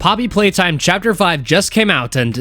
Poppy Playtime Chapter 5 just came out and,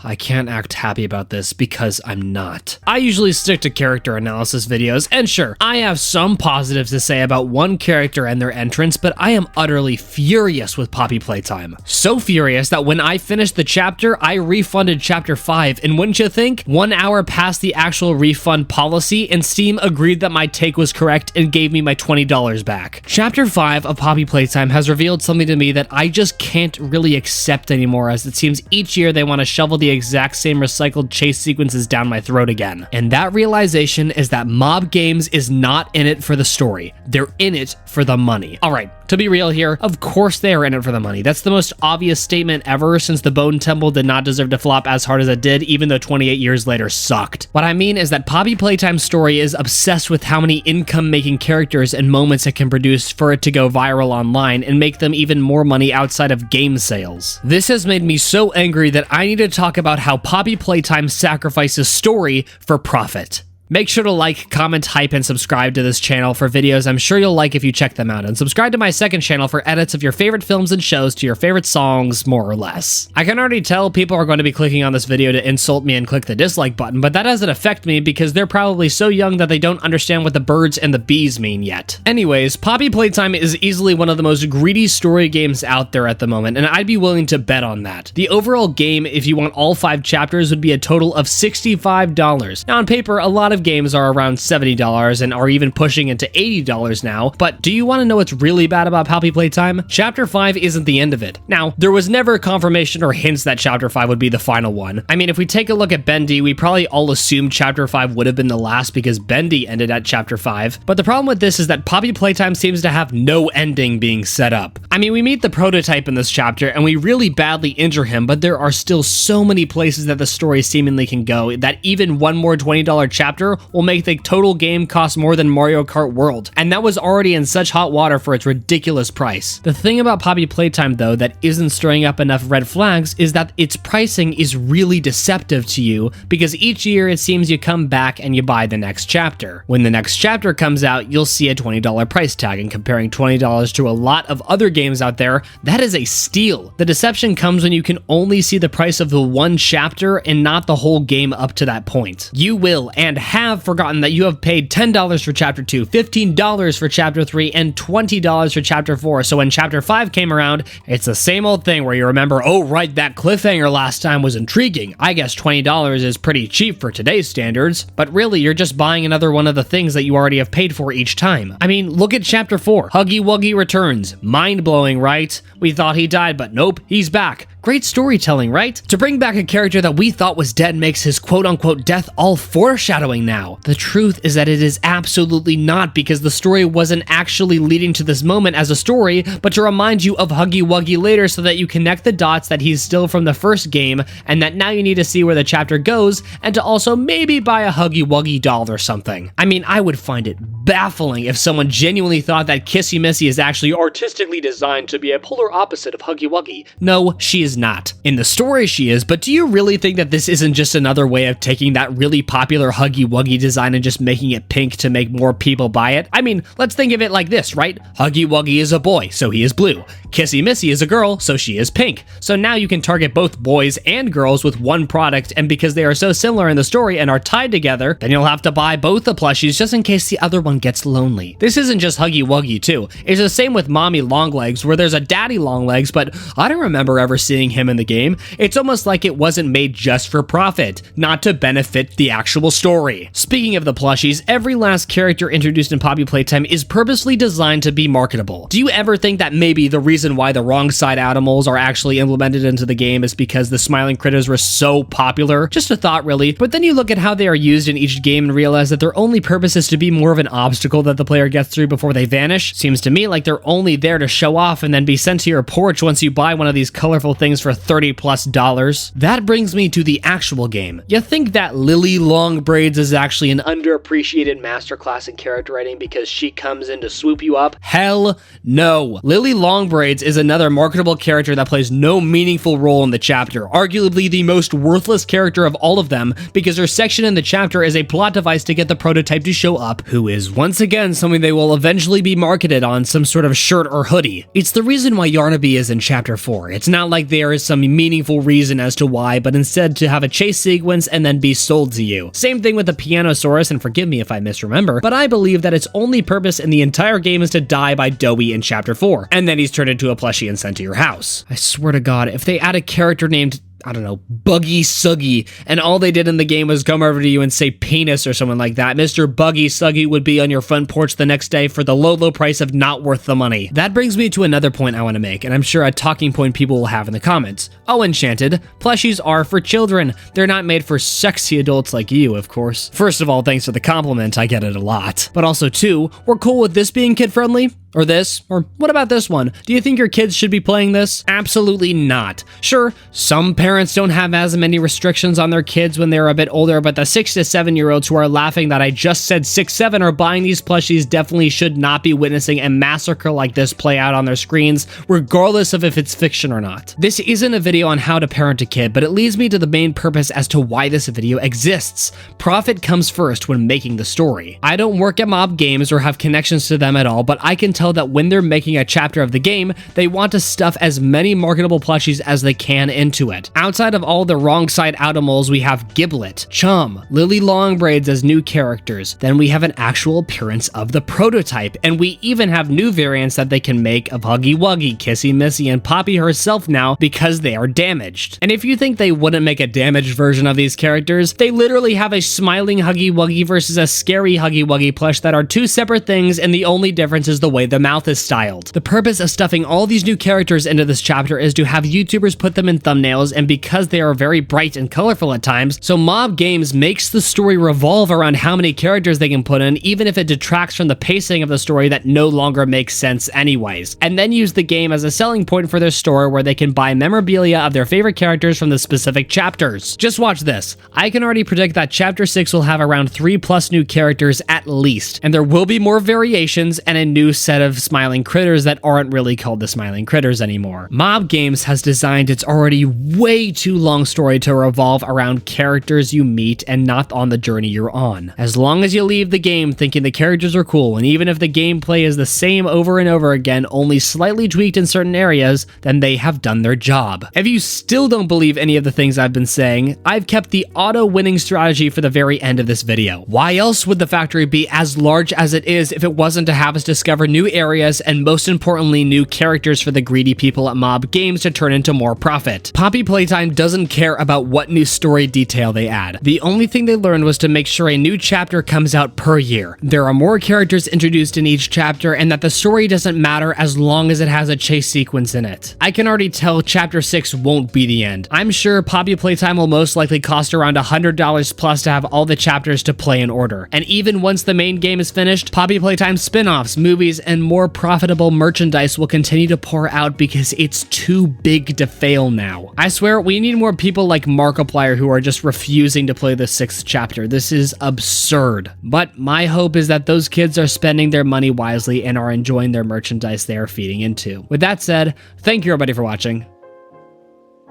I can't act happy about this because I'm not. I usually stick to character analysis videos, and sure, I have some positives to say about one character and their entrance, but I am utterly furious with Poppy Playtime. So furious that when I finished the chapter, I refunded Chapter 5, and wouldn't you think, 1 hour past the actual refund policy, and Steam agreed that my take was correct and gave me my $20 back. Chapter 5 of Poppy Playtime has revealed something to me that I just can't really accept anymore, as it seems each year they want to shovel the exact same recycled chase sequences down my throat again. And that realization is that Mob Games is not in it for the story. They're in it for the money. Alright, to be real here, of course they are in it for the money. That's the most obvious statement ever, since the Bone Temple did not deserve to flop as hard as it did, even though 28 years later sucked. What I mean is that Poppy Playtime's story is obsessed with how many income-making characters and moments it can produce for it to go viral online and make them even more money outside of game sales. This has made me so angry that I need to talk about how Poppy Playtime sacrifices story for profit. Make sure to like, comment, hype, and subscribe to this channel for videos I'm sure you'll like if you check them out, and subscribe to my second channel for edits of your favorite films and shows to your favorite songs, more or less. I can already tell people are going to be clicking on this video to insult me and click the dislike button, but that doesn't affect me because they're probably so young that they don't understand what the birds and the bees mean yet. Anyways, Poppy Playtime is easily one of the most greedy story games out there at the moment, and I'd be willing to bet on that. The overall game, if you want all 5 chapters, would be a total of $65. Now on paper, a lot of games are around $70 and are even pushing into $80 now, but do you want to know what's really bad about Poppy Playtime? Chapter 5 isn't the end of it. Now, there was never confirmation or hints that Chapter 5 would be the final one. I mean, if we take a look at Bendy, we probably all assumed Chapter 5 would have been the last because Bendy ended at Chapter 5, but the problem with this is that Poppy Playtime seems to have no ending being set up. I mean, we meet the prototype in this chapter and we really badly injure him, but there are still so many places that the story seemingly can go that even one more $20 chapter will make the total game cost more than Mario Kart World, and that was already in such hot water for its ridiculous price. The thing about Poppy Playtime, though, that isn't stirring up enough red flags is that its pricing is really deceptive to you, because each year it seems you come back and you buy the next chapter. When the next chapter comes out, you'll see a $20 price tag, and comparing $20 to a lot of other games out there, that is a steal. The deception comes when you can only see the price of the one chapter and not the whole game up to that point. You will, and have forgotten that you have paid $10 for Chapter 2, $15 for Chapter 3, and $20 for Chapter 4, so when Chapter 5 came around, it's the same old thing where you remember, oh right, that cliffhanger last time was intriguing. I guess $20 is pretty cheap for today's standards, but really you're just buying another one of the things that you already have paid for each time. I mean, look at Chapter 4. Huggy Wuggy returns. Mind-blowing, right? We thought he died, but nope, he's back. Great storytelling, right? To bring back a character that we thought was dead makes his quote-unquote death all foreshadowing now. The truth is that it is absolutely not, because the story wasn't actually leading to this moment as a story, but to remind you of Huggy Wuggy later so that you connect the dots that he's still from the first game, and that now you need to see where the chapter goes, and to also maybe buy a Huggy Wuggy doll or something. I mean, I would find it baffling if someone genuinely thought that Kissy Missy is actually artistically designed to be a polar opposite of Huggy Wuggy. No, she is not. In the story she is, but do you really think that this isn't just another way of taking that really popular Huggy Wuggy design and just making it pink to make more people buy it? I mean, let's think of it like this, right? Huggy Wuggy is a boy, so he is blue. Kissy Missy is a girl, so she is pink. So now you can target both boys and girls with one product, and because they are so similar in the story and are tied together, then you'll have to buy both the plushies just in case the other one gets lonely. This isn't just Huggy Wuggy too. It's the same with Mommy Longlegs, where there's a Daddy Longlegs, but I don't remember ever seeing him in the game. It's almost like it wasn't made just for profit, not to benefit the actual story. Speaking of the plushies, every last character introduced in Poppy Playtime is purposely designed to be marketable. Do you ever think that maybe the reason why the wrong side animals are actually implemented into the game is because the smiling critters were so popular? Just a thought, really. But then you look at how they are used in each game and realize that their only purpose is to be more of an obstacle that the player gets through before they vanish. Seems to me like they're only there to show off and then be sent to your porch once you buy one of these colorful things things for $30+. That brings me to the actual game. You think that Lily Longbraids is actually an underappreciated masterclass in character writing because she comes in to swoop you up? Hell no. Lily Longbraids is another marketable character that plays no meaningful role in the chapter, arguably the most worthless character of all of them because her section in the chapter is a plot device to get the prototype to show up, who is once again something they will eventually be marketed on some sort of shirt or hoodie. It's the reason why Yarnaby is in chapter 4. It's not like there is some meaningful reason as to why, but instead to have a chase sequence and then be sold to you. Same thing with the Pianosaurus, and forgive me if I misremember, but I believe that its only purpose in the entire game is to die by Dowie in chapter 4, and then he's turned into a plushie and sent to your house. I swear to God, if they add a character named, I don't know, Buggy Suggy, and all they did in the game was come over to you and say penis or something like that, Mr. Buggy Suggy would be on your front porch the next day for the low price of not worth the money. That brings me to another point I want to make, and I'm sure a talking point people will have in the comments. Oh, Enchanted, plushies are for children. They're not made for sexy adults like you, of course. First of all, thanks for the compliment, I get it a lot. But also, two, we're cool with this being kid-friendly? Or this? Or what about this one? Do you think your kids should be playing this? Absolutely not. Sure, some parents don't have as many restrictions on their kids when they're a bit older, but the 6 to 7-year-olds who are laughing that I just said 6-7 are buying these plushies definitely should not be witnessing a massacre like this play out on their screens, regardless of if it's fiction or not. This isn't a video on how to parent a kid, but it leads me to the main purpose as to why this video exists. Profit comes first when making the story. I don't work at Mob Games or have connections to them at all, but I can tell that when they're making a chapter of the game, they want to stuff as many marketable plushies as they can into it. Outside of all the wrong side Outimals, we have Giblet, Chum, Lily Longbraids as new characters. Then we have an actual appearance of the prototype, and we even have new variants that they can make of Huggy Wuggy, Kissy Missy, and Poppy herself now because they are damaged. And if you think they wouldn't make a damaged version of these characters, they literally have a smiling Huggy Wuggy versus a scary Huggy Wuggy plush that are two separate things, and the only difference is the way the mouth is styled. The purpose of stuffing all these new characters into this chapter is to have YouTubers put them in thumbnails, and because they are very bright and colorful at times, so Mob Games makes the story revolve around how many characters they can put in, even if it detracts from the pacing of the story that no longer makes sense anyways, and then use the game as a selling point for their store where they can buy memorabilia of their favorite characters from the specific chapters. Just watch this. I can already predict that chapter 6 will have around 3+ new characters at least, and there will be more variations and a new set of smiling critters that aren't really called the smiling critters anymore. Mob Games has designed its already way too long story to revolve around characters you meet and not on the journey you're on. As long as you leave the game thinking the characters are cool, and even if the gameplay is the same over and over again, only slightly tweaked in certain areas, then they have done their job. If you still don't believe any of the things I've been saying, I've kept the auto-winning strategy for the very end of this video. Why else would the factory be as large as it is if it wasn't to have us discover new areas and most importantly new characters for the greedy people at Mob Games to turn into more profit? Poppy Playtime doesn't care about what new story detail they add. The only thing they learned was to make sure a new chapter comes out per year. There are more characters introduced in each chapter and that the story doesn't matter as long as it has a chase sequence in it. I can already tell chapter 6 won't be the end. I'm sure Poppy Playtime will most likely cost around $100 plus to have all the chapters to play in order. And even once the main game is finished, Poppy Playtime spin-offs, movies, and more profitable merchandise will continue to pour out because it's too big to fail now. I swear, we need more people like Markiplier who are just refusing to play the 6th chapter. This is absurd. But my hope is that those kids are spending their money wisely and are enjoying their merchandise they are feeding into. With that said, thank you everybody for watching.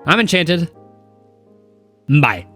I'm Enchanted. Bye.